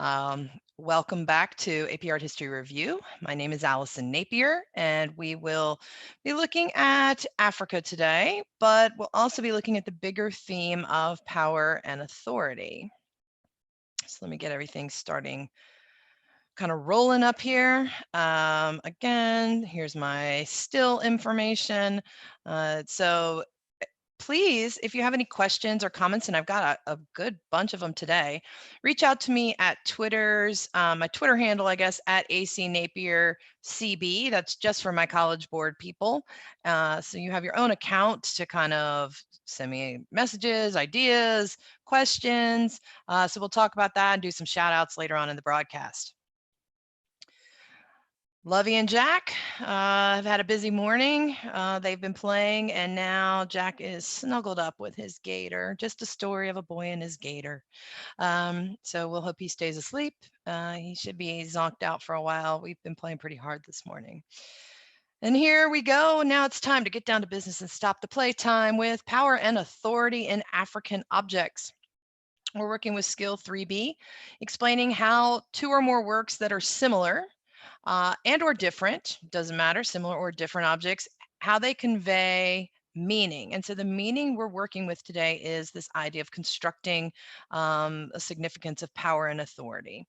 Um, Welcome back to AP Art History Review. My name is Allison Napier, and we will be looking at Africa today, but we'll also be looking at the bigger theme of power and authority. So let me get everything starting, kind of rolling up here. Again, here's my still information. So please, if you have any questions or comments, and I've got a good bunch of them today, reach out to me at Twitter's, my Twitter handle, I guess, at AC Napier CB. That's just for my College Board people. So you have your own account to kind of send me messages, ideas, questions. So we'll talk about that and do some shout outs later on in the broadcast. Lovey and Jack have had a busy morning. They've been playing, and now Jack is snuggled up with his gator. Just a story of a boy and his gator. So we'll hope he stays asleep. He should be zonked out for a while. We've been playing pretty hard this morning. And here we go. Now it's time to get down to business and stop the playtime with power and authority in African objects. We're working with skill 3B, explaining how two or more works that are similar and or different, doesn't matter, similar or different objects, how they convey meaning. And so the meaning we're working with today is this idea of constructing a significance of power and authority.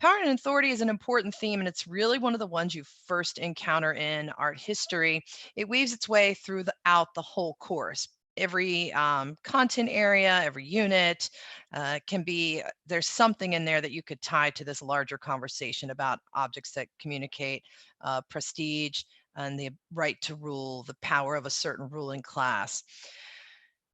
Power and authority is an important theme, and it's really one of the ones you first encounter in art history. It weaves its way throughout the whole course. Every content area, every unit can be, there's something in there that you could tie to this larger conversation about objects that communicate prestige and the right to rule, the power of a certain ruling class.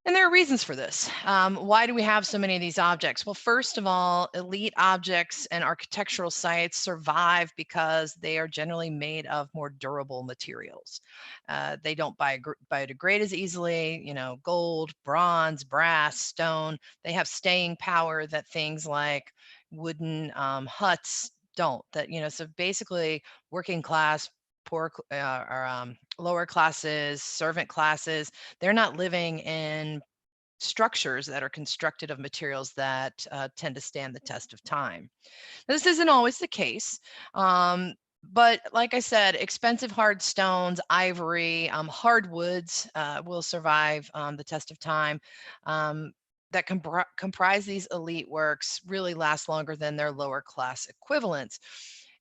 And there are reasons for this. Why do we have so many of these objects? Well, first of all, elite objects and architectural sites survive because they are generally made of more durable materials. They don't biodegrade as easily, gold, bronze, brass, stone. They have staying power that things like wooden huts don't. So basically working class, poor or lower classes, servant classes, they're not living in structures that are constructed of materials that tend to stand the test of time. Now, this isn't always the case. But like I said, expensive hard stones, ivory, hardwoods will survive the test of time. That comprise these elite works really last longer than their lower class equivalents.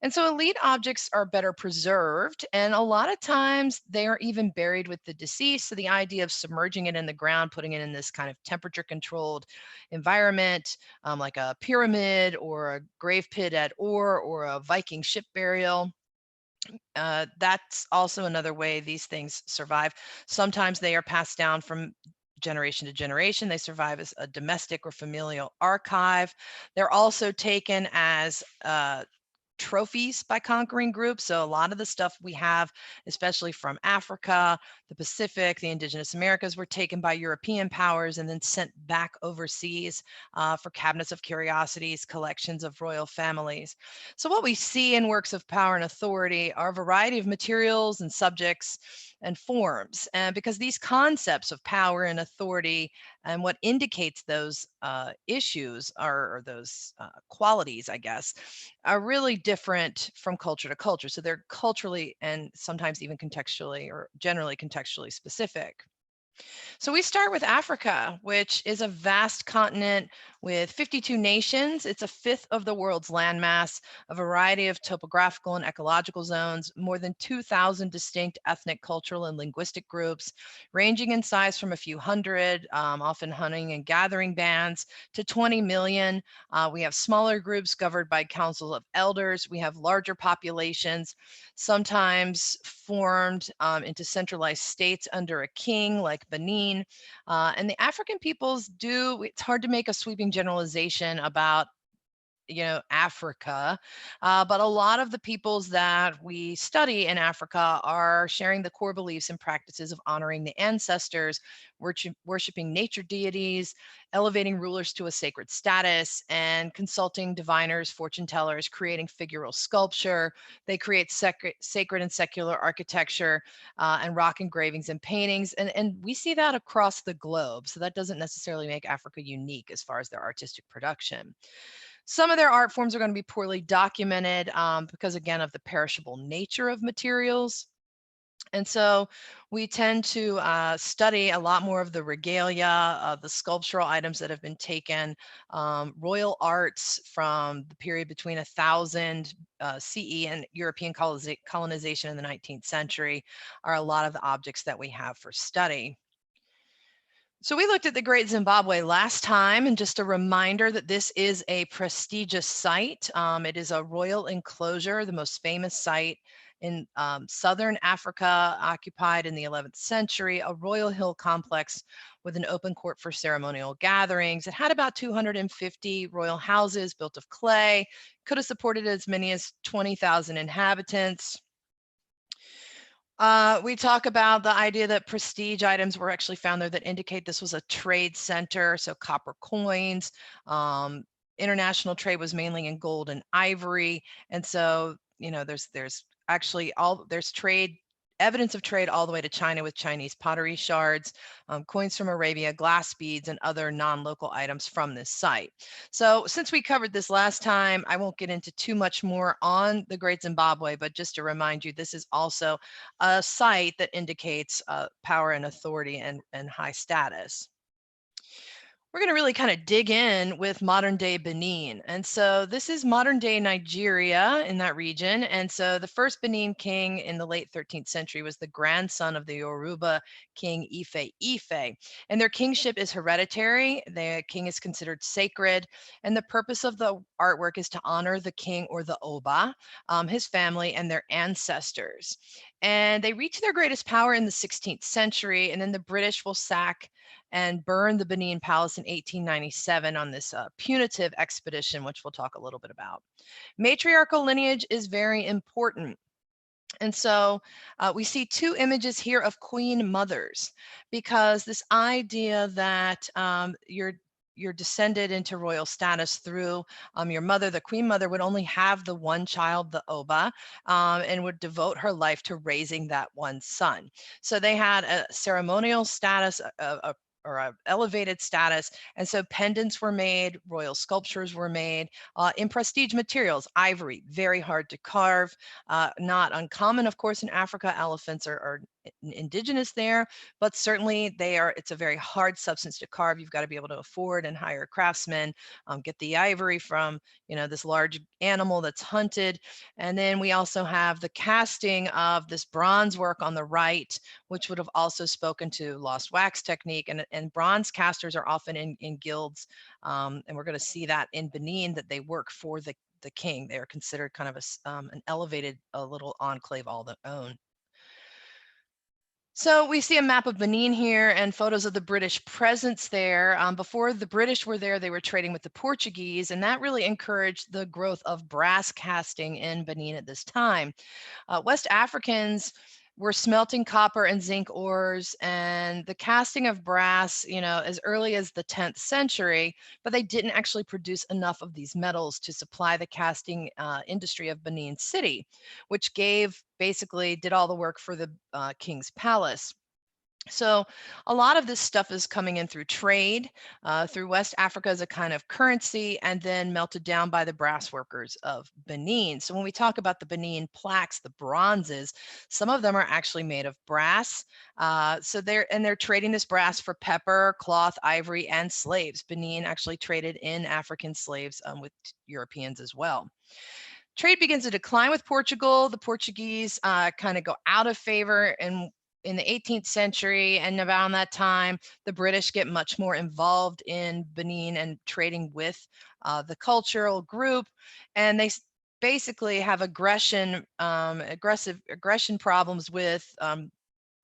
And so elite objects are better preserved, and a lot of times they are even buried with the deceased. So the idea of submerging it in the ground, putting it in this kind of temperature controlled environment, like a pyramid or a grave pit at Ur or a Viking ship burial. That's also another way these things survive. Sometimes they are passed down from generation to generation. They survive as a domestic or familial archive. They're also taken as trophies by conquering groups. So a lot of the stuff we have, especially from Africa, the Pacific, the indigenous Americas, were taken by European powers and then sent back overseas for cabinets of curiosities, collections of royal families. So what we see in works of power and authority are a variety of materials and subjects and forms. And because these concepts of power and authority and what indicates those issues or those qualities, I guess, are really different from culture to culture. So they're culturally and sometimes even contextually or generally contextually specific. So we start with Africa, which is a vast continent with 52 nations. It's a fifth of the world's landmass, a variety of topographical and ecological zones, more than 2,000 distinct ethnic, cultural, and linguistic groups, ranging in size from a few hundred, often hunting and gathering bands, to 20 million. We have smaller groups governed by councils of elders. We have larger populations, sometimes formed into centralized states under a king like Benin. And the African peoples it's hard to make a sweeping generalization about Africa, but a lot of the peoples that we study in Africa are sharing the core beliefs and practices of honoring the ancestors, worshiping nature deities, elevating rulers to a sacred status, and consulting diviners, fortune tellers, creating figural sculpture. They create sacred and secular architecture and rock engravings and paintings, and we see that across the globe. So that doesn't necessarily make Africa unique as far as their artistic production. Some of their art forms are going to be poorly documented because, again, of the perishable nature of materials. And so we tend to study a lot more of the regalia, the sculptural items that have been taken, royal arts from the period between 1000 CE and European colonization in the 19th century are a lot of the objects that we have for study. So we looked at the Great Zimbabwe last time, and just a reminder that this is a prestigious site. It is a royal enclosure, the most famous site in southern Africa, occupied in the 11th century, a royal hill complex with an open court for ceremonial gatherings. It had about 250 royal houses built of clay, could have supported as many as 20,000 inhabitants. We talk about the idea that prestige items were actually found there that indicate this was a trade center. So copper coins, international trade was mainly in gold and ivory. And so, you know, there's actually there's trade, evidence of trade all the way to China with Chinese pottery shards, coins from Arabia, glass beads, and other non-local items from this site. So since we covered this last time, I won't get into too much more on the Great Zimbabwe, but just to remind you, this is also a site that indicates power and authority and high status. We're going to really kind of dig in with modern day Benin. And so this is modern day Nigeria in that region. And so the first Benin king in the late 13th century was the grandson of the Yoruba king Ife. And their kingship is hereditary. The king is considered sacred. And the purpose of the artwork is to honor the king or the Oba, his family, and their ancestors. And they reach their greatest power in the 16th century. And then the British will sack and burned the Benin Palace in 1897 on this punitive expedition, which we'll talk a little bit about. Matriarchal lineage is very important. And so we see two images here of queen mothers, because this idea that you're descended into royal status through your mother, the queen mother, would only have the one child, the Oba, and would devote her life to raising that one son. So they had a ceremonial status, or a elevated status. And so pendants were made, royal sculptures were made in prestige materials, ivory, very hard to carve, not uncommon, of course, in Africa. Elephants are indigenous there, but certainly it's a very hard substance to carve. You've got to be able to afford and hire craftsmen, get the ivory from, this large animal that's hunted. And then we also have the casting of this bronze work on the right, which would have also spoken to lost wax technique. And bronze casters are often in guilds. And we're going to see that in Benin, that they work for the king. They are considered kind of an elevated, a little enclave all their own. So we see a map of Benin here and photos of the British presence there. Before the British were there, they were trading with the Portuguese, and that really encouraged the growth of brass casting in Benin at this time. West Africans were smelting copper and zinc ores and the casting of brass, as early as the 10th century, but they didn't actually produce enough of these metals to supply the casting industry of Benin City, which basically did all the work for the king's palace. So a lot of this stuff is coming in through trade, through West Africa as a kind of currency, and then melted down by the brass workers of Benin. So when we talk about the Benin plaques, the bronzes, some of them are actually made of brass. So they're trading this brass for pepper, cloth, ivory, and slaves. Benin actually traded in African slaves with Europeans as well. Trade begins to decline with Portugal. The Portuguese kind of go out of favor in the 18th century, and around that time, the British get much more involved in Benin and trading with the cultural group, and they basically have aggression problems with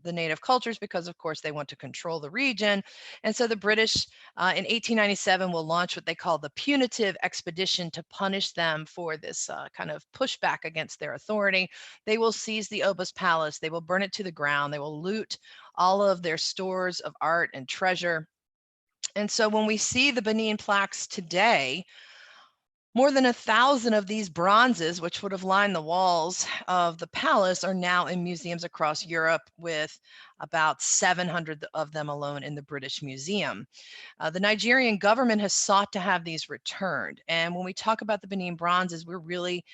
the native cultures, because of course they want to control the region. And so the British in 1897 will launch what they call the punitive expedition to punish them for this kind of pushback against their authority. They will seize the Oba's palace, they will burn it to the ground, they will loot all of their stores of art and treasure. And so when we see the Benin plaques today, More than 1,000 of these bronzes, which would have lined the walls of the palace, are now in museums across Europe, with about 700 of them alone in the British Museum. The Nigerian government has sought to have these returned. And when we talk about the Benin bronzes, we're really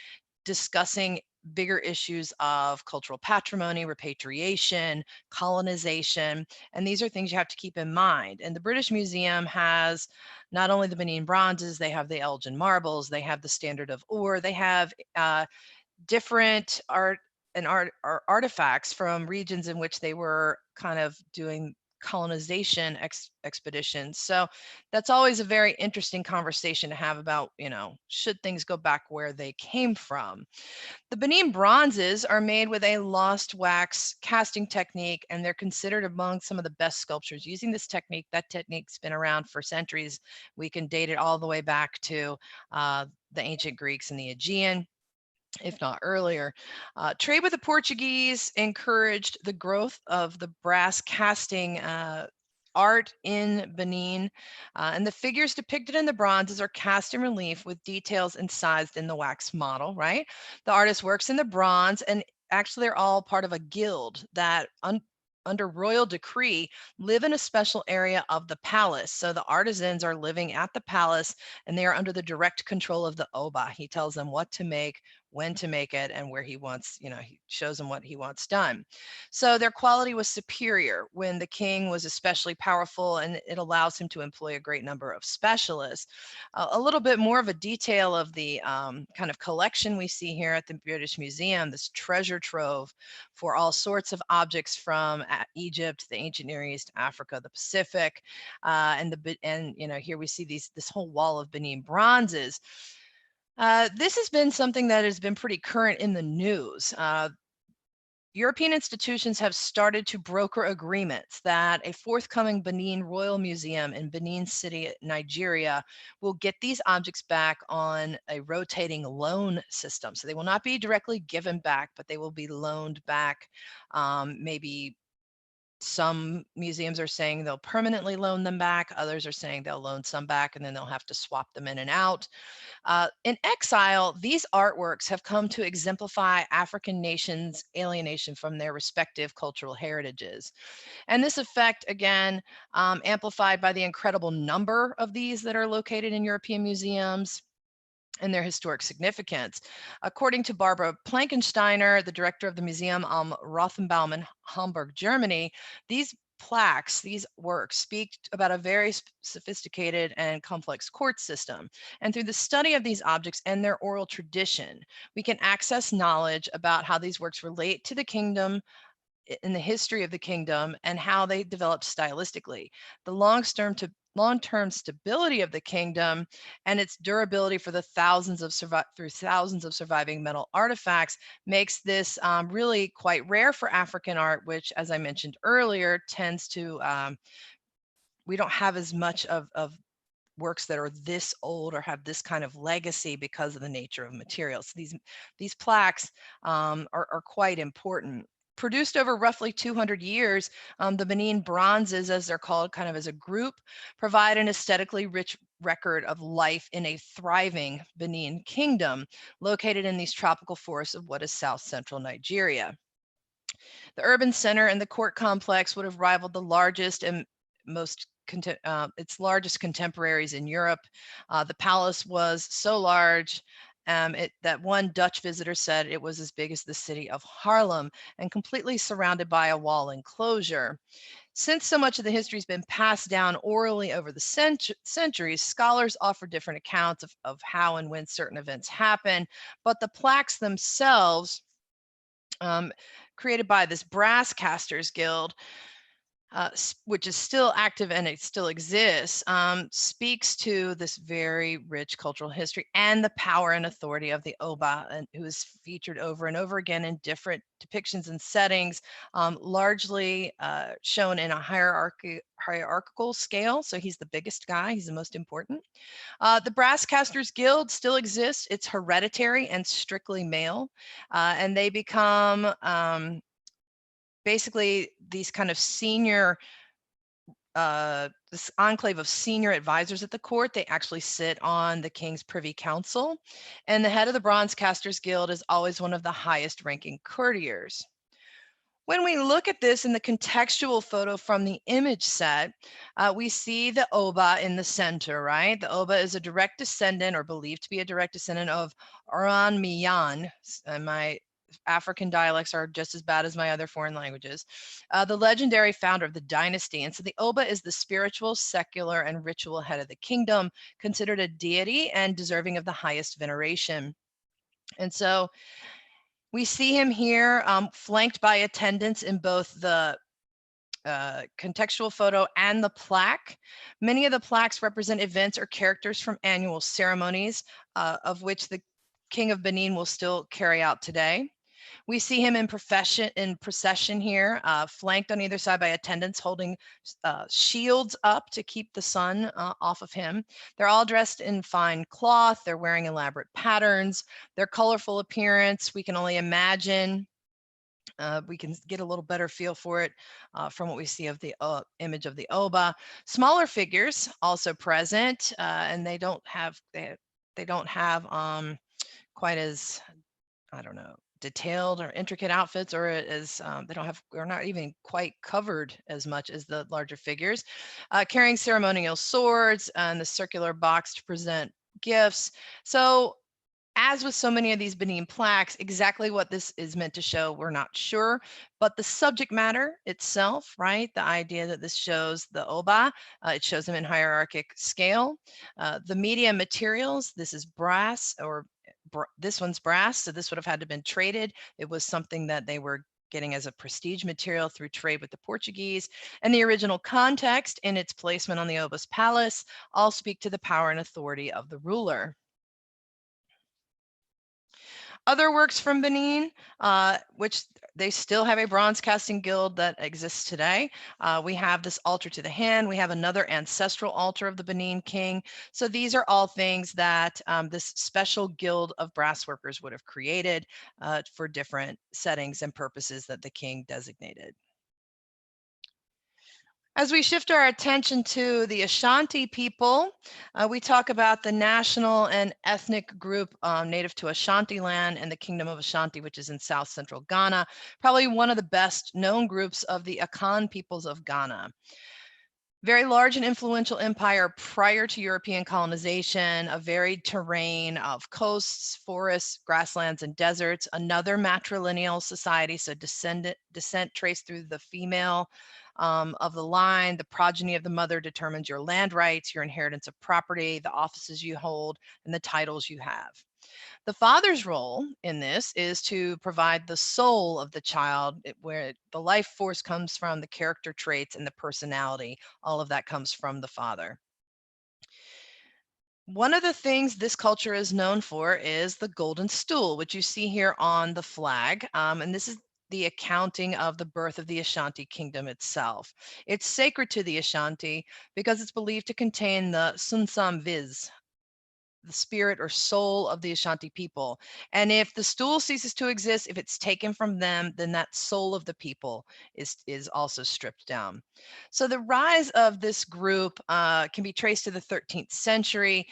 discussing bigger issues of cultural patrimony, repatriation, colonization, and these are things you have to keep in mind. And the British Museum has not only the Benin bronzes, they have the Elgin marbles, they have the Standard of Ore, they have different artifacts from regions in which they were kind of doing colonization expeditions. So that's always a very interesting conversation to have about, should things go back where they came from. The Benin bronzes are made with a lost wax casting technique, and they're considered among some of the best sculptures using this technique. That technique's been around for centuries. We can date it all the way back to the ancient Greeks and the Aegean, if not earlier. Trade with the Portuguese encouraged the growth of the brass casting art in Benin, and the figures depicted in the bronzes are cast in relief with details incised in the wax model, right? The artist works in the bronze, and actually they're all part of a guild that under royal decree live in a special area of the palace. So the artisans are living at the palace, and they are under the direct control of the Oba. He tells them what to make, when to make it, and where he wants, he shows them what he wants done. So their quality was superior when the king was especially powerful, and it allows him to employ a great number of specialists. A little bit more of a detail of the kind of collection we see here at the British Museum, this treasure trove for all sorts of objects from Egypt, the ancient Near East, Africa, the Pacific, and here we see this whole wall of Benin bronzes. This has been something that has been pretty current in the news. European institutions have started to broker agreements that a forthcoming Benin Royal Museum in Benin City, Nigeria, will get these objects back on a rotating loan system. So they will not be directly given back, but they will be loaned back. Maybe some museums are saying they'll permanently loan them back. Others are saying they'll loan some back and then they'll have to swap them in and out. In exile, these artworks have come to exemplify African nations' alienation from their respective cultural heritages. And this effect, again, amplified by the incredible number of these that are located in European museums and their historic significance. According to Barbara Plankensteiner, the director of the Museum Rothenbaum in Hamburg, Germany, these plaques, these works, speak about a very sophisticated and complex court system. And through the study of these objects and their oral tradition, we can access knowledge about how these works relate to the kingdom, in the history of the kingdom, and how they developed stylistically. The long-term stability of the kingdom and its durability for the thousands of surviving metal artifacts makes this really quite rare for African art, which, as I mentioned earlier, tends to we don't have as much of works that are this old or have this kind of legacy because of the nature of materials. So these plaques are quite important. Produced over roughly 200 years, the Benin bronzes, as they're called, kind of as a group, provide an aesthetically rich record of life in a thriving Benin Kingdom located in these tropical forests of what is south central Nigeria. The urban center and the court complex would have rivaled the largest and its largest contemporaries in Europe. The palace was so large that one Dutch visitor said it was as big as the city of Haarlem and completely surrounded by a wall enclosure. Since so much of the history has been passed down orally over the centuries, scholars offer different accounts of how and when certain events happen, but the plaques themselves, created by this Brass Casters Guild, which is still active and it still exists, speaks to this very rich cultural history and the power and authority of the Oba, and who is featured over and over again in different depictions and settings, largely shown in a hierarchical scale. So he's the biggest guy, he's the most important. The Brass Casters Guild still exists. It's hereditary and strictly male, and they become basically these kind of senior this enclave of senior advisors at the court. They actually sit on the king's privy council, and the head of the Bronze Casters Guild is always one of the highest ranking courtiers. When we look at this in the contextual photo from the image set, we see the Oba in the center, right? The Oba is a direct descendant, or believed to be a direct descendant, of Oran Miyan. And my African dialects are just as bad as my other foreign languages. The legendary founder of the dynasty. And so the Oba is the spiritual, secular, and ritual head of the kingdom, considered a deity and deserving of the highest veneration. And so we see him here flanked by attendants in both the contextual photo and the plaque. Many of the plaques represent events or characters from annual ceremonies, of which the King of Benin will still carry out today. We see him in procession here, flanked on either side by attendants holding shields up to keep the sun off of him. They're all dressed in fine cloth. They're wearing elaborate patterns. Their colorful appearance, we can only imagine. We can get a little better feel for it from what we see of the image of the Oba. Smaller figures also present, and they don't have quite as, I don't know, detailed or intricate outfits, or as they're not even quite covered as much as the larger figures, carrying ceremonial swords and the circular box to present gifts. So as with so many of these Benin plaques, exactly what this is meant to show, we're not sure, but the subject matter itself, right? The idea that this shows the Oba, it shows them in hierarchic scale. The media materials, this is brass, or this one's brass, so this would have had to have been traded. It was something that they were getting as a prestige material through trade with the Portuguese. And the original context in its placement on the Oba's palace all speak to the power and authority of the ruler. Other works from Benin, which they still have a bronze casting guild that exists today. We have this altar to the hand. We have another ancestral altar of the Benin king. So these are all things that this special guild of brass workers would have created for different settings and purposes that the king designated. As we shift our attention to the Ashanti people, we talk about the national and ethnic group native to Ashanti land and the Kingdom of Ashanti, which is in South Central Ghana, probably one of the best known groups of the Akan peoples of Ghana. Very large and influential empire prior to European colonization, a varied terrain of coasts, forests, grasslands, and deserts, another matrilineal society, so descent traced through the female of the line. The progeny of the mother determines your land rights, your inheritance of property, the offices you hold, and the titles you have. The father's role in this is to provide the soul of the child, where the life force comes from, the character traits and the personality. All of that comes from the father. One of the things this culture is known for is the golden stool, which you see here on the flag. And this is the accounting of the birth of the Ashanti kingdom itself. It's sacred to the Ashanti because it's believed to contain the Sunsam Viz, the spirit or soul of the Ashanti people. And if the stool ceases to exist, if it's taken from them, then that soul of the people is also stripped down. So the rise of this group can be traced to the 13th century.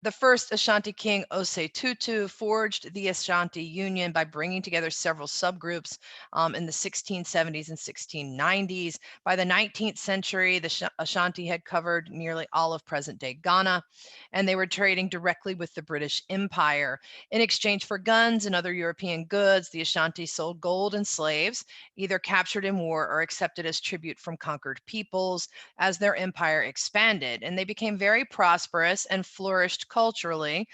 The first Ashanti king, Osei Tutu, forged the Ashanti Union by bringing together several subgroups in the 1670s and 1690s. By the 19th century, the Ashanti had covered nearly all of present-day Ghana, and they were trading directly with the British Empire. In exchange for guns and other European goods, the Ashanti sold gold and slaves, either captured in war or accepted as tribute from conquered peoples as their empire expanded. And they became very prosperous and flourished culturally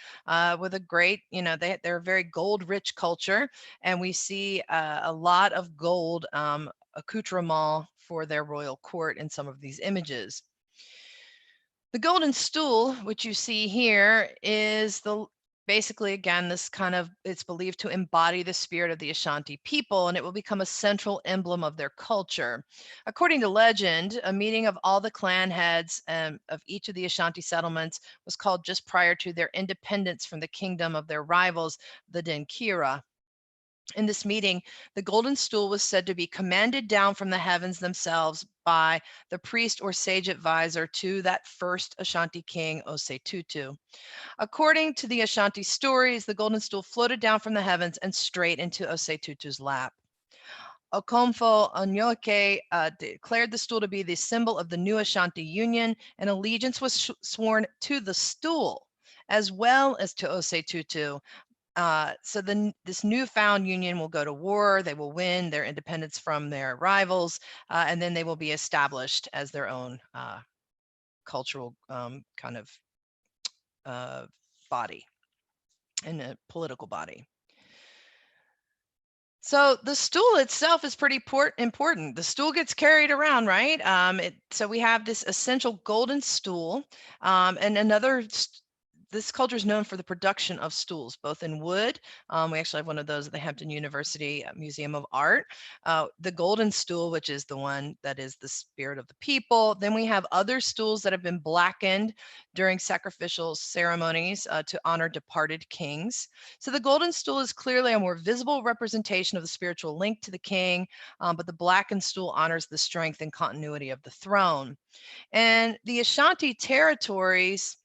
with a great, they're a very gold-rich culture, and we see a lot of gold accoutrement for their royal court in some of these images. The golden stool, which you see here, is basically, again, this kind of, it's believed to embody the spirit of the Ashanti people, and it will become a central emblem of their culture. According to legend, a meeting of all the clan heads of each of the Ashanti settlements was called just prior to their independence from the kingdom of their rivals, the Dinkira. In this meeting, the golden stool was said to be commanded down from the heavens themselves by the priest or sage advisor to that first Ashanti king, Osei Tutu. According to the Ashanti stories, the golden stool floated down from the heavens and straight into Osei Tutu's lap. Okomfo Onyoke declared the stool to be the symbol of the new Ashanti Union, and allegiance was sworn to the stool as well as to Osei Tutu. So then this newfound union will go to war. They will win their independence from their rivals, and then they will be established as their own cultural kind of body and a political body. So the stool itself is pretty important. The stool gets carried around, right? So we have this essential golden stool, and this culture is known for the production of stools, both in wood. We actually have one of those at the Hampton University Museum of Art. The golden stool, which is the one that is the spirit of the people. Then we have other stools that have been blackened during sacrificial ceremonies to honor departed kings. So the golden stool is clearly a more visible representation of the spiritual link to the king, but the blackened stool honors the strength and continuity of the throne. And the Ashanti territories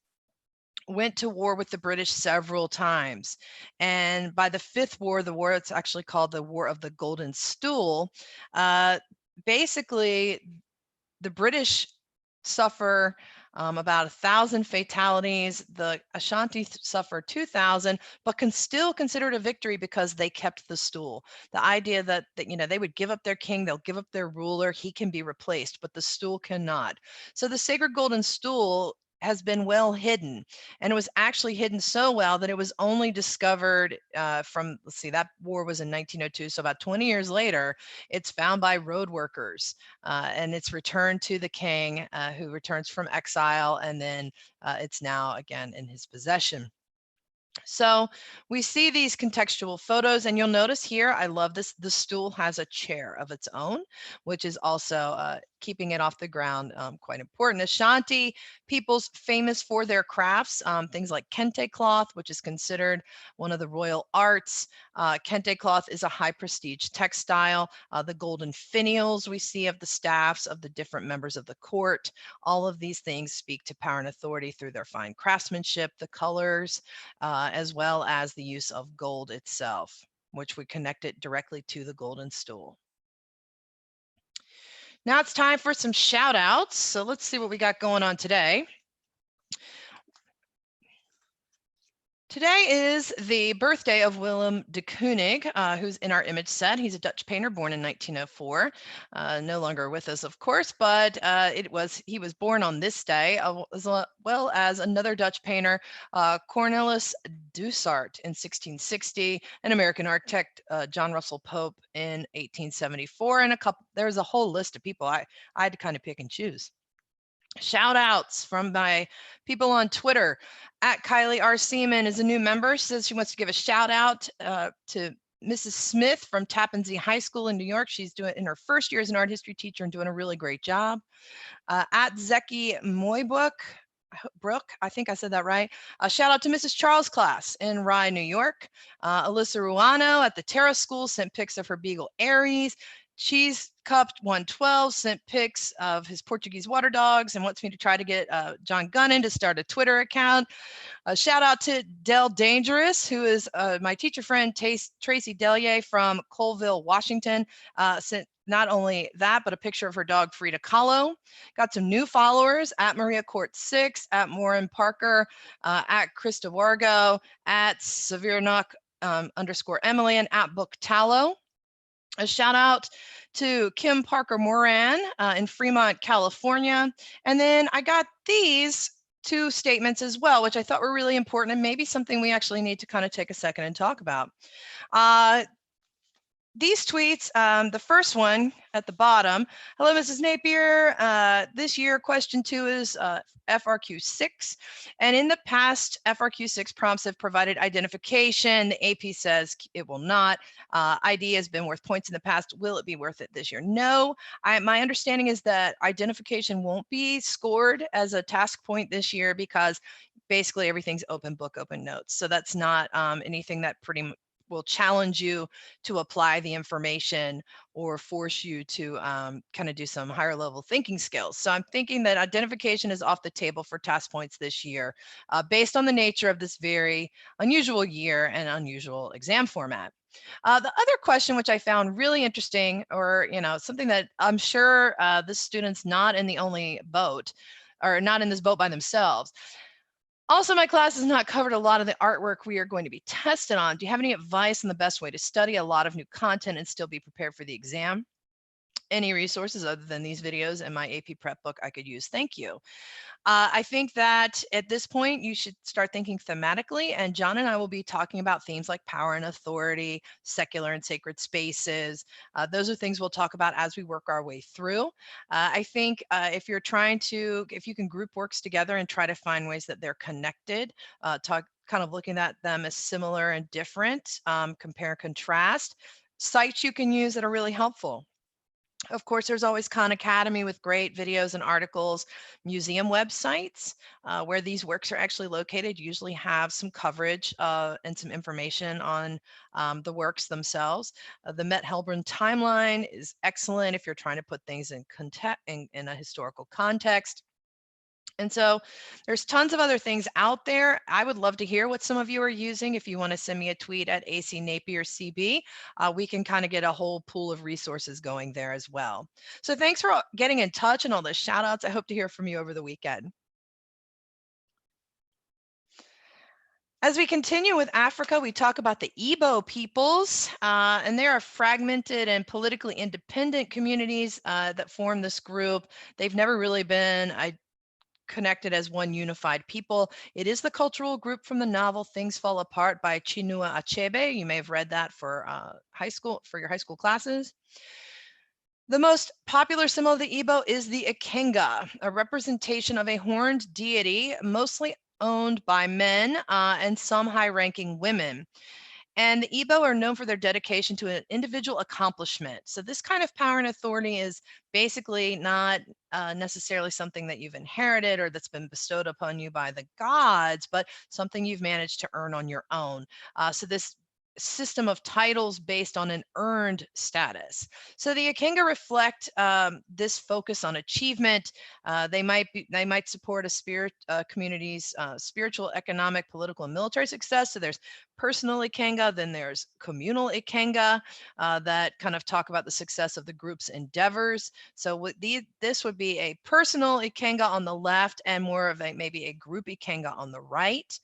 went to war with the British several times. And by the Fifth War, the war it's actually called the War of the Golden Stool, basically the British suffer about 1,000 fatalities. The Ashanti suffer 2,000, but can still consider it a victory because they kept the stool. The idea that they would give up their king, they'll give up their ruler, he can be replaced, but the stool cannot. So the sacred golden stool has been well hidden, and it was actually hidden so well that it was only discovered from, let's see, that war was in 1902, so about 20 years later, it's found by road workers, and it's returned to the king, who returns from exile, and then it's now again in his possession. So we see these contextual photos, and you'll notice here, I love this, the stool has a chair of its own, which is also keeping it off the ground, quite important. Ashanti peoples famous for their crafts, things like kente cloth, which is considered one of the royal arts. Kente cloth is a high prestige textile. The golden finials we see of the staffs of the different members of the court, all of these things speak to power and authority through their fine craftsmanship, the colors, as well as the use of gold itself, which would connect it directly to the golden stool. Now it's time for some shout outs. So let's see what we got going on today. Today is the birthday of Willem de Kooning, who's in our image set. He's a Dutch painter born in 1904. No longer with us, of course, but he was born on this day, as well as another Dutch painter, Cornelis Dusart in 1660, an American architect, John Russell Pope in 1874, and there's a whole list of people. I had to kind of pick and choose. Shout outs from my people on Twitter. At Kylie R. Seaman is a new member. She says she wants to give a shout out to Mrs. Smith from Tappan Zee High School in New York. She's doing in her first year as an art history teacher and doing a really great job. At Zeki Moybrook, I think I said that right. Shout out to Mrs. Charles' class in Rye, New York. Alyssa Ruano at the Terra School sent pics of her Beagle Aries. Cheese Cupped 112 sent pics of his Portuguese water dogs and wants me to try to get John Gunnan to start a Twitter account. A shout out to Del Dangerous, who is my teacher friend Tracy Delier from Colville, Washington. Sent not only that, but a picture of her dog Frida Kahlo. Got some new followers at Maria Court 6, at Morin Parker, at Krista Wargo, at Sevirnuk _ Emily, and at Book Tallow. A shout out to Kim Parker Moran in Fremont, California. And then I got these two statements as well, which I thought were really important and maybe something we actually need to kind of take a second and talk about. These tweets, the first one at the bottom, hello, Mrs. Napier. This year, question 2 is FRQ 6. And in the past, FRQ 6 prompts have provided identification. The AP says it will not. ID has been worth points in the past. Will it be worth it this year? No. My understanding is that identification won't be scored as a task point this year because basically everything's open book, open notes. So that's not anything that will challenge you to apply the information or force you to kind of do some higher level thinking skills. So I'm thinking that identification is off the table for task points this year, based on the nature of this very unusual year and unusual exam format. The other question, which I found really interesting, or something that I'm sure this student's not in the only boat, or not in this boat by themselves. Also, my class has not covered a lot of the artwork we are going to be tested on. Do you have any advice on the best way to study a lot of new content and still be prepared for the exam? Any resources other than these videos and my AP prep book I could use? Thank you. I think that at this point, you should start thinking thematically, and John and I will be talking about themes like power and authority, secular and sacred spaces. Those are things we'll talk about as we work our way through. I think if you can group works together and try to find ways that they're connected, kind of looking at them as similar and different, compare and contrast, sites you can use that are really helpful. Of course, there's always Khan Academy with great videos and articles. Museum websites where these works are actually located usually have some coverage and some information on the works themselves. The Met Helburn timeline is excellent if you're trying to put things in a historical context. And so there's tons of other things out there. I would love to hear what some of you are using. If you want to send me a tweet at AC Napier CB, we can kind of get a whole pool of resources going there as well. So thanks for getting in touch and all the shout outs. I hope to hear from you over the weekend. As we continue with Africa, we talk about the Igbo peoples, and they are fragmented and politically independent communities that form this group. They've never really been connected as one unified people. It is the cultural group from the novel Things Fall Apart by Chinua Achebe. You may have read that for your high school classes. The most popular symbol of the Igbo is the Ikenga, a representation of a horned deity, mostly owned by men and some high-ranking women. And the Igbo are known for their dedication to an individual accomplishment. So this kind of power and authority is basically not necessarily something that you've inherited or that's been bestowed upon you by the gods, but something you've managed to earn on your own. So this system of titles based on an earned status. So the Ikenga reflect this focus on achievement. They might support a community's spiritual, economic, political, and military success. So there's personal Ikenga, then there's communal Ikenga that kind of talk about the success of the group's endeavors. So this would be a personal Ikenga on the left and more of maybe a group Ikenga on the right.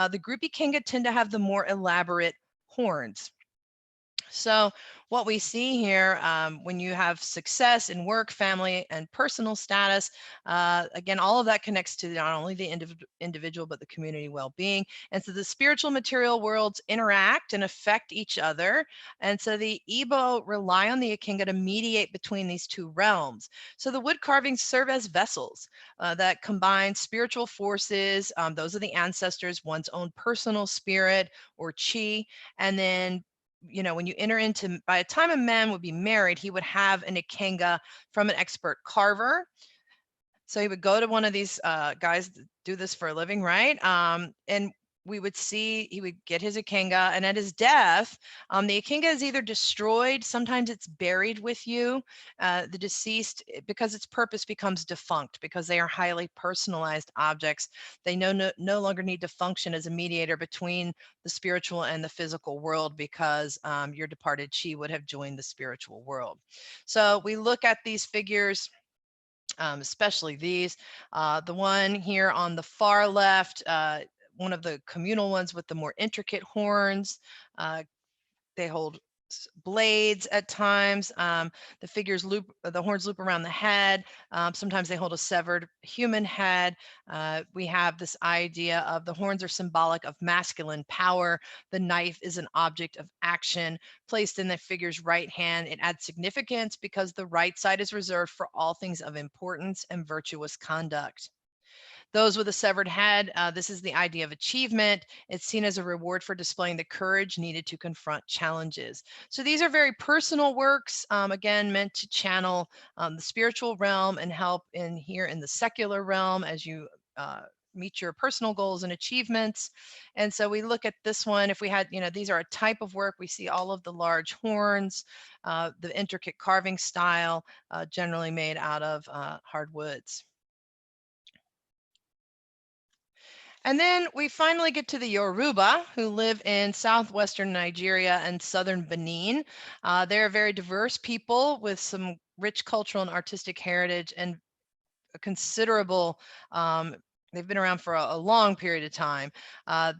The group Ikenga tend to have the more elaborate horns. So what we see here, when you have success in work, family, and personal status, again, all of that connects to not only the individual, but the community well-being. And so the spiritual material worlds interact and affect each other. And so the Igbo rely on the Ikenga to mediate between these two realms. So the wood carvings serve as vessels that combine spiritual forces. Those are the ancestors, one's own personal spirit or chi, and then when you enter into, by the time a man would be married, he would have an Ikenga from an expert carver. So he would go to one of these guys that do this for a living, right? And we would see, he would get his Ikenga, and at his death, the Ikenga is either destroyed, sometimes it's buried with you, the deceased, because its purpose becomes defunct, because they are highly personalized objects. They no longer need to function as a mediator between the spiritual and the physical world, because your departed chi would have joined the spiritual world. So we look at these figures, especially these. The one here on the far left, one of the communal ones with the more intricate horns. They hold blades at times. The figures the horns loop around the head. Sometimes they hold a severed human head. We have this idea of the horns are symbolic of masculine power. The knife is an object of action placed in the figure's right hand. It adds significance because the right side is reserved for all things of importance and virtuous conduct. Those with a severed head, this is the idea of achievement. It's seen as a reward for displaying the courage needed to confront challenges. So these are very personal works, again, meant to channel the spiritual realm and help in here in the secular realm as you meet your personal goals and achievements. And so we look at this one. If we had, these are a type of work. We see all of the large horns, the intricate carving style, generally made out of hardwoods. And then we finally get to the Yoruba, who live in southwestern Nigeria and southern Benin. They're a very diverse people with some rich cultural and artistic heritage and a considerable, they've been around for a long period of time.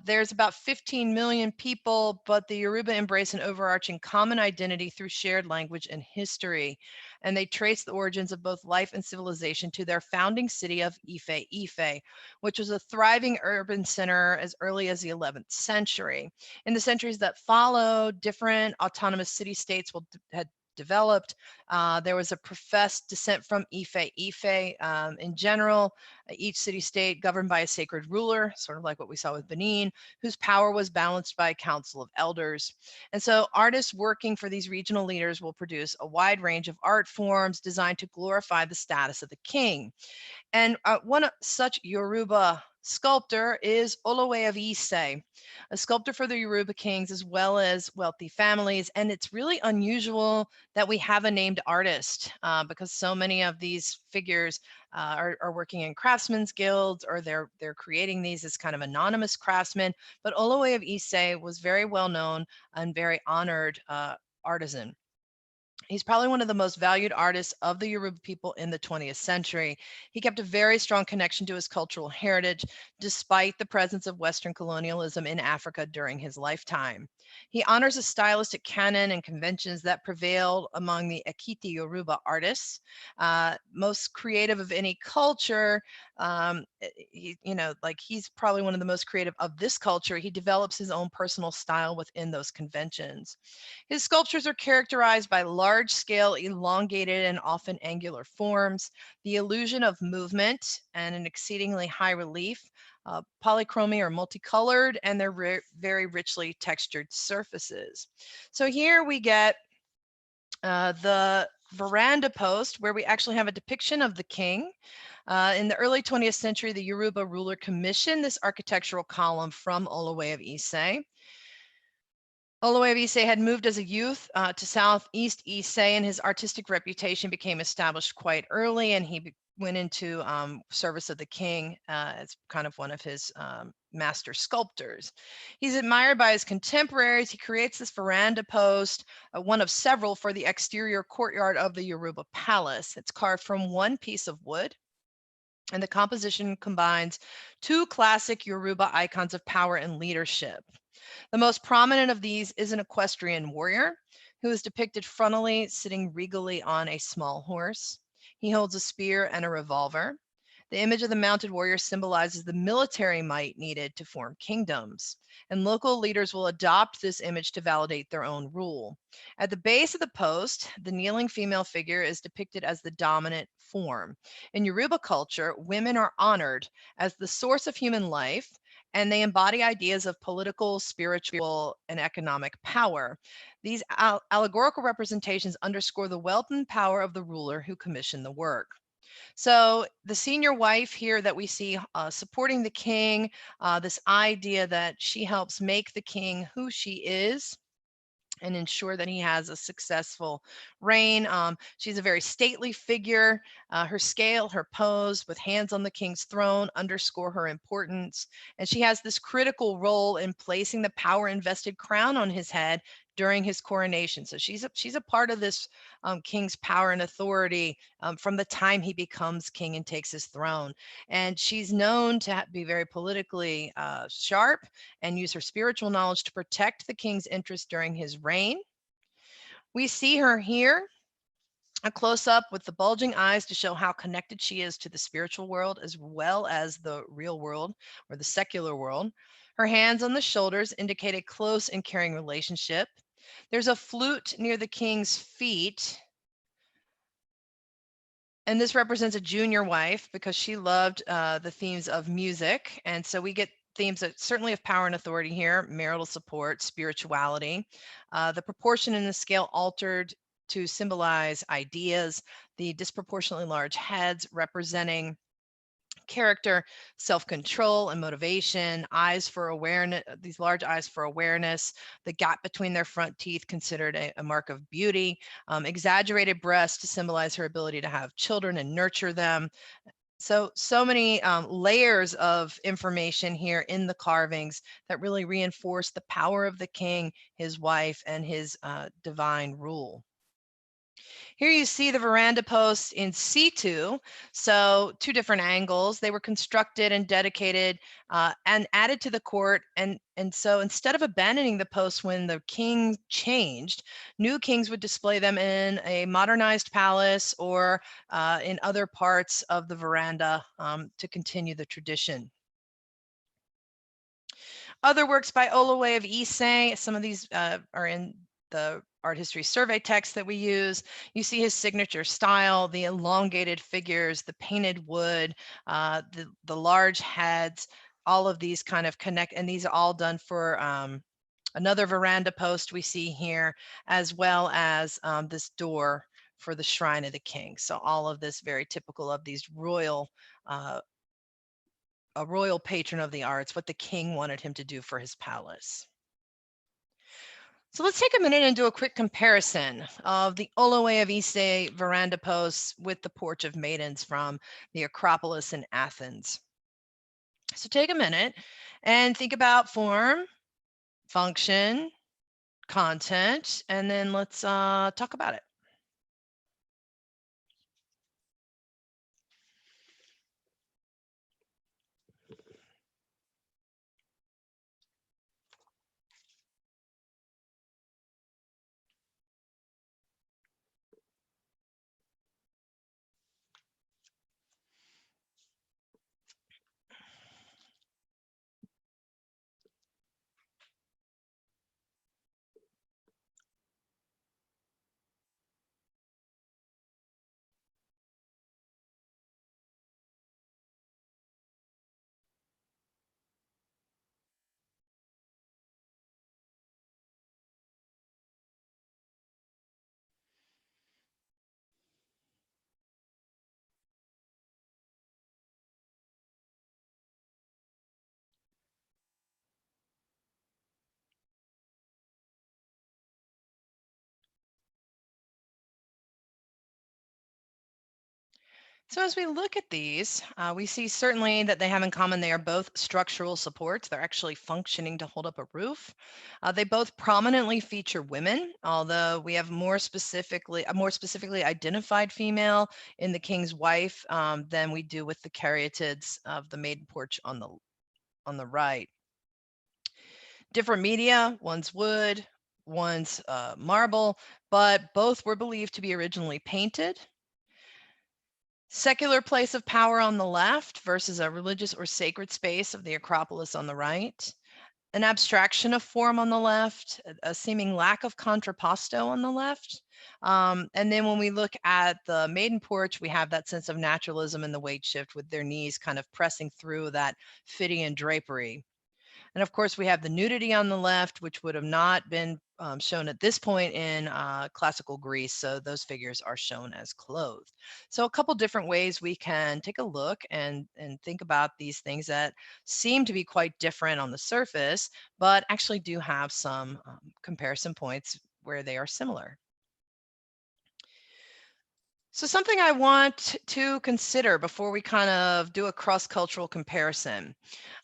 There's about 15 million people, but the Yoruba embrace an overarching common identity through shared language and history. And they trace the origins of both life and civilization to their founding city of Ife, which was a thriving urban center as early as the 11th century. In the centuries that followed, different autonomous city-states had developed. There was a professed descent from Ife. In general, each city-state governed by a sacred ruler, sort of like what we saw with Benin, whose power was balanced by a council of elders. And so artists working for these regional leaders will produce a wide range of art forms designed to glorify the status of the king. And one such Yoruba sculptor is Olowe of Ise, a sculptor for the Yoruba kings as well as wealthy families. And it's really unusual that we have a named artist because so many of these figures are working in craftsmen's guilds, or they're creating these as kind of anonymous craftsmen. But Olowe of Ise was very well known and very honored artisan. He's probably one of the most valued artists of the Yoruba people in the 20th century. He kept a very strong connection to his cultural heritage, despite the presence of Western colonialism in Africa during his lifetime. He honors a stylistic canon and conventions that prevailed among the Ekiti Yoruba artists. Most creative of any culture, he's probably one of the most creative of this culture. He develops his own personal style within those conventions. His sculptures are characterized by large-scale, elongated, and often angular forms, the illusion of movement, and an exceedingly high relief, polychromy or multicolored, and they're very richly textured surfaces. So here we get the veranda post, where we actually have a depiction of the king. In the early 20th century, the Yoruba ruler commissioned this architectural column from Olowe of Ise. Olowe of Ise had moved as a youth to Southeast Ise, and his artistic reputation became established quite early, and he went into service of the king as kind of one of his master sculptors. He's admired by his contemporaries. He creates this veranda post, one of several for the exterior courtyard of the Yoruba palace. It's carved from one piece of wood, and the composition combines two classic Yoruba icons of power and leadership. The most prominent of these is an equestrian warrior who is depicted frontally sitting regally on a small horse. He holds a spear and a revolver. The image of the mounted warrior symbolizes the military might needed to form kingdoms, and local leaders will adopt this image to validate their own rule. At the base of the post, the kneeling female figure is depicted as the dominant form. In Yoruba culture, women are honored as the source of human life, and they embody ideas of political, spiritual, and economic power. These allegorical representations underscore the wealth and power of the ruler who commissioned the work. So the senior wife here that we see supporting the king, this idea that she helps make the king who she is and ensure that he has a successful reign. She's a very stately figure. Her scale, her pose with hands on the king's throne underscore her importance. And she has this critical role in placing the power invested crown on his head during his coronation. So she's a part of this king's power and authority from the time he becomes king and takes his throne. And she's known to be very politically sharp and use her spiritual knowledge to protect the king's interests during his reign. We see her here, a close-up with the bulging eyes to show how connected she is to the spiritual world as well as the real world or the secular world. Her hands on the shoulders indicate a close and caring relationship. There's a flute near the king's feet, and this represents a junior wife because she loved the themes of music. And so we get themes that certainly of power and authority here, marital support, spirituality. The proportion in the scale altered to symbolize ideas, the disproportionately large heads representing character, self-control and motivation, eyes for awareness, these large eyes for awareness, the gap between their front teeth considered a mark of beauty, exaggerated breasts to symbolize her ability to have children and nurture them. So many layers of information here in the carvings that really reinforce the power of the king, his wife, and his divine rule. Here you see the veranda posts in situ, so two different angles. They were constructed and dedicated and added to the court. And so instead of abandoning the posts when the king changed, new kings would display them in a modernized palace or in other parts of the veranda to continue the tradition. Other works by Olawale of Ise, some of these are in the art history survey text that we use. You see his signature style, the elongated figures, the painted wood, the large heads, all of these kind of connect, and these are all done for another veranda post we see here, as well as this door for the shrine of the king. So all of this very typical of these royal a royal patron of the arts, what the king wanted him to do for his palace. So let's take a minute and do a quick comparison of the Olawale of Ise veranda posts with the Porch of Maidens from the Acropolis in Athens. So take a minute and think about form, function, content, and then let's talk about it. So as we look at these, we see certainly that they have in common they are both structural supports. They're actually functioning to hold up a roof. They both prominently feature women, although we have a more specifically identified female in the king's wife than we do with the caryatids of the maiden porch on the right. Different media, one's wood, one's marble, but both were believed to be originally painted. Secular place of power on the left versus a religious or sacred space of the Acropolis on the right. An abstraction of form on the left, a seeming lack of contrapposto on the left. And then when we look at the maiden porch, we have that sense of naturalism and the weight shift with their knees kind of pressing through that Phidian drapery. And of course, we have the nudity on the left, which would have not been shown at this point in classical Greece. So those figures are shown as clothed. So a couple different ways we can take a look and think about these things that seem to be quite different on the surface, but actually do have some comparison points where they are similar. So something I want to consider before we kind of do a cross-cultural comparison.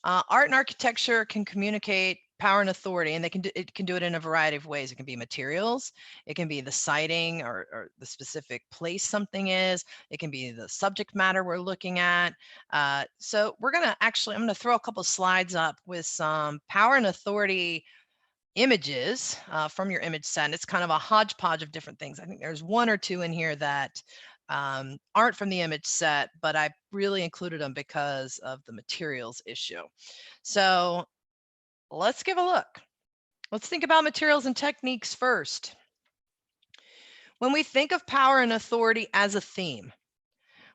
Art and architecture can communicate power and authority, and it can do it in a variety of ways. It can be materials, it can be the siting or the specific place something is, it can be the subject matter we're looking at. So I'm gonna throw a couple slides up with some power and authority images from your image set. And it's kind of a hodgepodge of different things. I think there's one or two in here that aren't from the image set, but I really included them because of the materials issue. So let's give a look. Let's think about materials and techniques first. When we think of power and authority as a theme,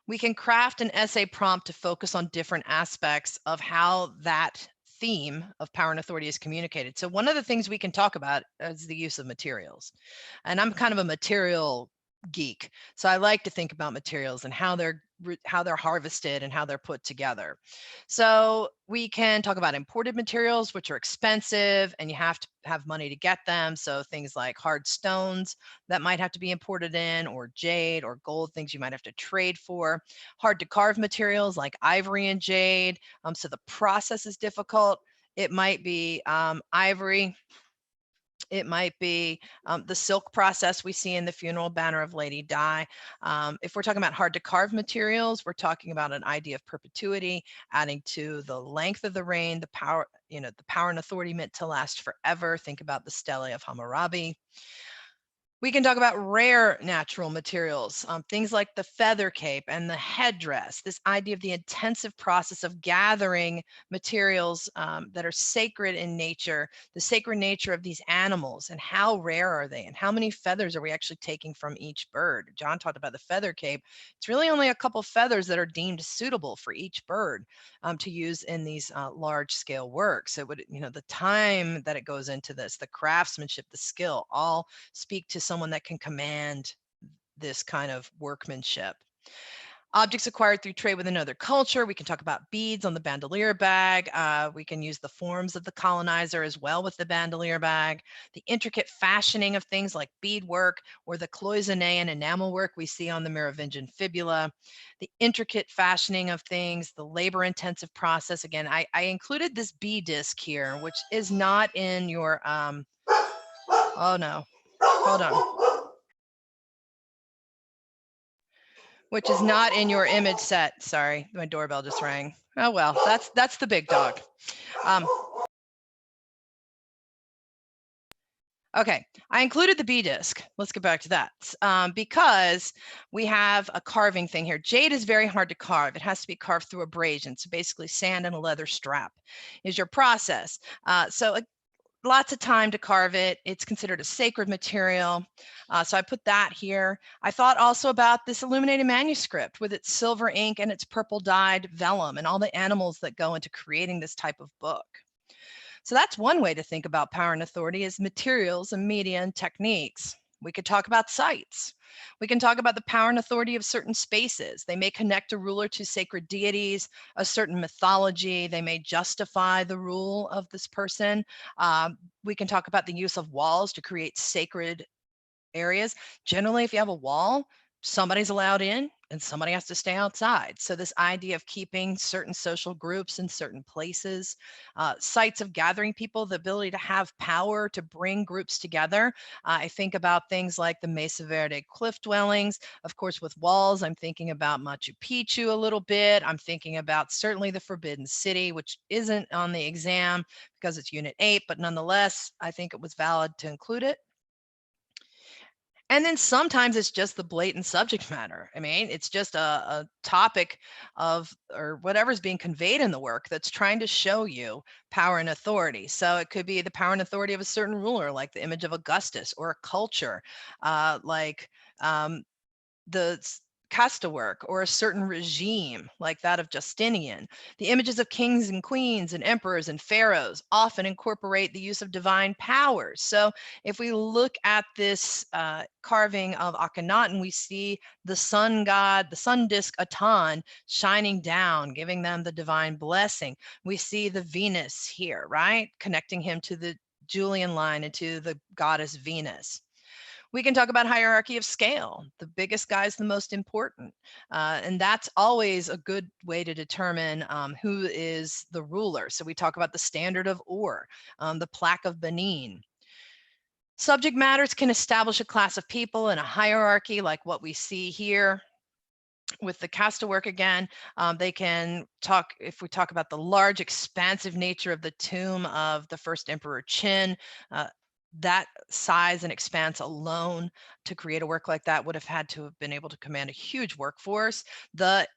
we can craft an essay prompt to focus on different aspects of how that theme of power and authority is communicated. So one of the things we can talk about is the use of materials. And I'm kind of a material geek. So I like to think about materials and how they're harvested and how they're put together. So we can talk about imported materials, which are expensive and you have to have money to get them. So things like hard stones that might have to be imported in, or jade or gold, things you might have to trade for. Hard to carve materials like ivory and jade. So the process is difficult. It might be ivory. It might be the silk process we see in the funeral banner of Lady Di. If we're talking about hard to carve materials, we're talking about an idea of perpetuity, adding to the length of the reign, the power, the power and authority meant to last forever. Think about the Stele of Hammurabi. We can talk about rare natural materials, things like the feather cape and the headdress, this idea of the intensive process of gathering materials that are sacred in nature, the sacred nature of these animals, and how rare are they, and how many feathers are we actually taking from each bird. John talked about the feather cape. It's really only a couple feathers that are deemed suitable for each bird to use in these large scale works. It would, the time that it goes into this, the craftsmanship, the skill, all speak to someone that can command this kind of workmanship. Objects acquired through trade with another culture. We can talk about beads on the bandolier bag. We can use the forms of the colonizer as well with the bandolier bag. The intricate fashioning of things like beadwork or the cloisonné and enamel work we see on the Merovingian fibula. The intricate fashioning of things, the labor-intensive process. Again, I included this B disc here, which is not in your, oh no, hold on. Which is not in your image set. Sorry, my doorbell just rang. Oh well, that's the big dog. Okay, I included the B disc. Let's get back to that because we have a carving thing here. Jade is very hard to carve. It has to be carved through abrasion. So basically sand and a leather strap is your process. So lots of time to carve it. It's considered a sacred material. So I put that here. I thought also about this illuminated manuscript with its silver ink and its purple dyed vellum and all the animals that go into creating this type of book. So that's one way to think about power and authority, is materials and media and techniques. We could talk about sites. We can talk about the power and authority of certain spaces. They may connect a ruler to sacred deities, a certain mythology. They may justify the rule of this person. We can talk about the use of walls to create sacred areas. Generally, if you have a wall, somebody's allowed in and somebody has to stay outside. So this idea of keeping certain social groups in certain places, sites of gathering people, the ability to have power to bring groups together. I think about things like the Mesa Verde cliff dwellings. Of course, with walls, I'm thinking about Machu Picchu a little bit. I'm thinking about certainly the Forbidden City, which isn't on the exam because it's Unit 8, but nonetheless, I think it was valid to include it. And then sometimes it's just the blatant subject matter. I mean, it's just a topic of, or whatever's being conveyed in the work that's trying to show you power and authority. So it could be the power and authority of a certain ruler, like the image of Augustus, or a culture, like the casta work, or a certain regime like that of Justinian. The images of kings and queens and emperors and pharaohs often incorporate the use of divine powers. So if we look at this carving of Akhenaten, we see the sun god, the sun disk Aton, shining down, giving them the divine blessing. We see the Venus here, right? Connecting him to the Julian line and to the goddess Venus. We can talk about hierarchy of scale. The biggest guy is the most important. And that's always a good way to determine who is the ruler. So we talk about the standard of Ur, the plaque of Benin. Subject matters can establish a class of people in a hierarchy like what we see here. With the casta work again, they can talk, if we talk about the large expansive nature of the tomb of the first Emperor Qin, that size and expanse alone to create a work like that would have had to have been able to command a huge workforce. The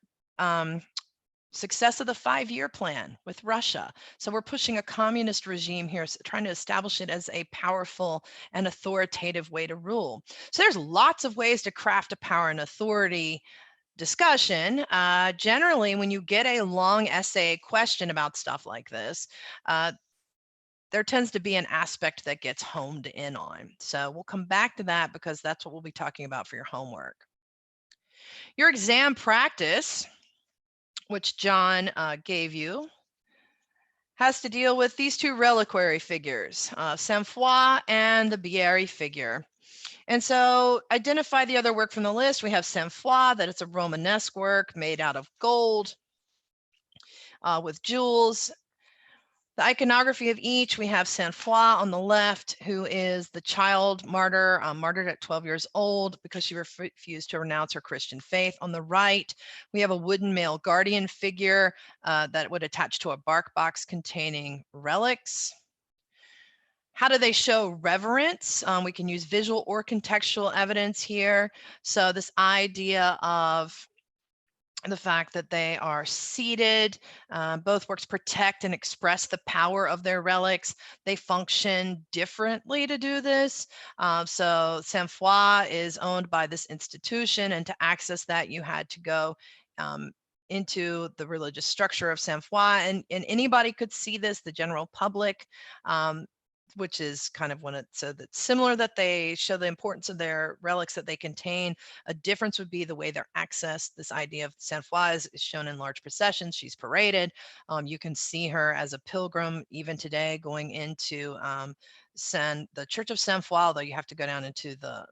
success of the 5-year plan with Russia. So we're pushing a communist regime here, trying to establish it as a powerful and authoritative way to rule. So there's lots of ways to craft a power and authority discussion. Generally, when you get a long essay question about stuff like this, there tends to be an aspect that gets honed in on. So we'll come back to that because that's what we'll be talking about for your homework. Your exam practice, which John gave you, has to deal with these two reliquary figures, Sainte-Foy and the Bieri figure. And so identify the other work from the list. We have Sainte-Foy, that it's a Romanesque work made out of gold with jewels. The iconography of each, we have Sainte-Foy on the left, who is the child martyr, martyred at 12 years old because she refused to renounce her Christian faith. On the right, we have a wooden male guardian figure that would attach to a bark box containing relics. How do they show reverence? We can use visual or contextual evidence here. So this idea of the fact that they are seated, both works protect and express the power of their relics. They function differently to do this. So Sainte-Foy is owned by this institution, and to access that, you had to go into the religious structure of Sainte-Foy, and anybody could see this, the general public, which is kind of when it's so that's similar, that they show the importance of their relics that they contain. A difference would be the way they're accessed. This idea of Sainte-Foy is shown in large processions. She's paraded. You can see her as a pilgrim even today going into the Church of Sainte-Foy, although you have to go down into the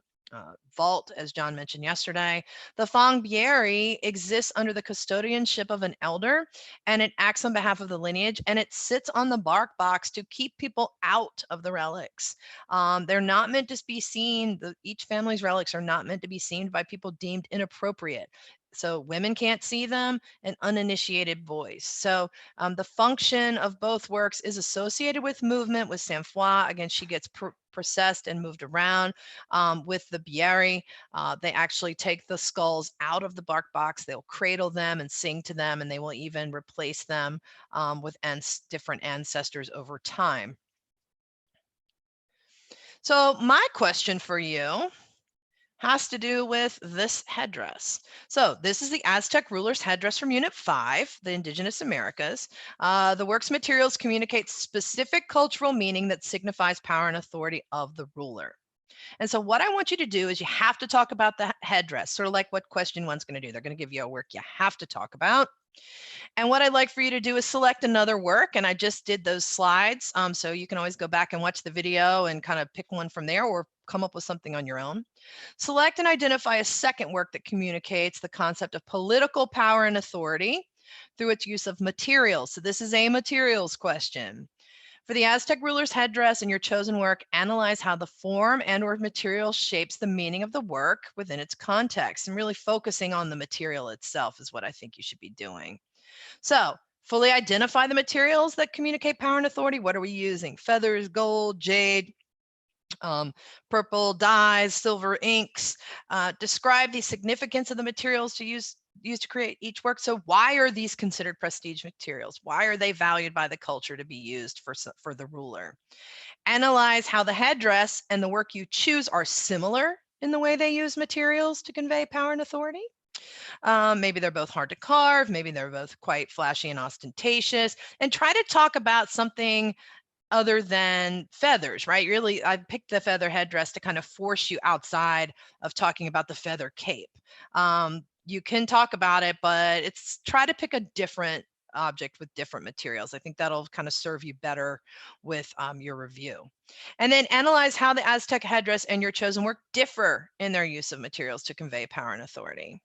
vault, as John mentioned yesterday. The Fang Bieri exists under the custodianship of an elder, and it acts on behalf of the lineage, and it sits on the bark box to keep people out of the relics. They're not meant to be seen, each family's relics are not meant to be seen by people deemed inappropriate. So women can't see them, and uninitiated boys. So the function of both works is associated with movement. With Sainte-Foy, again, she gets processed and moved around. With the Bieri, they actually take the skulls out of the bark box. They'll cradle them and sing to them, and they will even replace them with different ancestors over time. So my question for you has to do with this headdress. So this is the Aztec ruler's headdress from Unit 5, the Indigenous Americas. The work's materials communicate specific cultural meaning that signifies power and authority of the ruler. And so what I want you to do is you have to talk about the headdress, sort of like what question one's going to do. They're going to give you a work you have to talk about. And what I'd like for you to do is select another work. And I just did those slides. So you can always go back and watch the video and kind of pick one from there, or come up with something on your own. Select and identify a second work that communicates the concept of political power and authority through its use of materials. So this is a materials question. For the Aztec ruler's headdress in your chosen work, analyze how the form and/or material shapes the meaning of the work within its context, and really focusing on the material itself is what I think you should be doing. So fully identify the materials that communicate power and authority. What are we using? Feathers, gold, jade, purple dyes, silver inks. Describe the significance of the materials used to create each work. So why are these considered prestige materials? Why are they valued by the culture to be used for the ruler? Analyze how the headdress and the work you choose are similar in the way they use materials to convey power and authority. Maybe they're both hard to carve. Maybe they're both quite flashy and ostentatious. And try to talk about something other than feathers, right? Really, I picked the feather headdress to kind of force you outside of talking about the feather cape. You can talk about it, but try to pick a different object with different materials. I think that'll kind of serve you better with your review. And then analyze how the Aztec headdress and your chosen work differ in their use of materials to convey power and authority.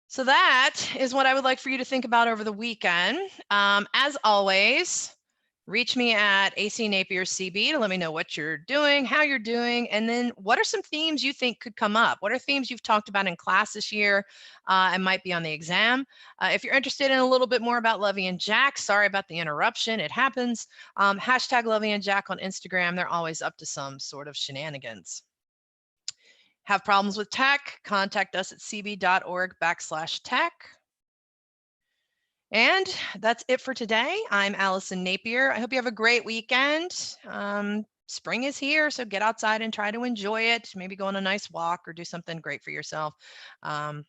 So that is what I would like for you to think about over the weekend. As always, reach me at AC Napier CB to let me know what you're doing, how you're doing, and then what are some themes you think could come up? What are themes you've talked about in class this year and might be on the exam? If you're interested in a little bit more about Lovey and Jack, sorry about the interruption, it happens. Hashtag Lovey and Jack on Instagram. They're always up to some sort of shenanigans. Have problems with tech? Contact us at cb.org/tech. And that's it for today. I'm Allison Napier. I hope you have a great weekend. Spring is here, so get outside and try to enjoy it. Maybe go on a nice walk or do something great for yourself. And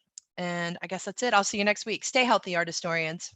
I guess that's it. I'll see you next week. Stay healthy, art historians.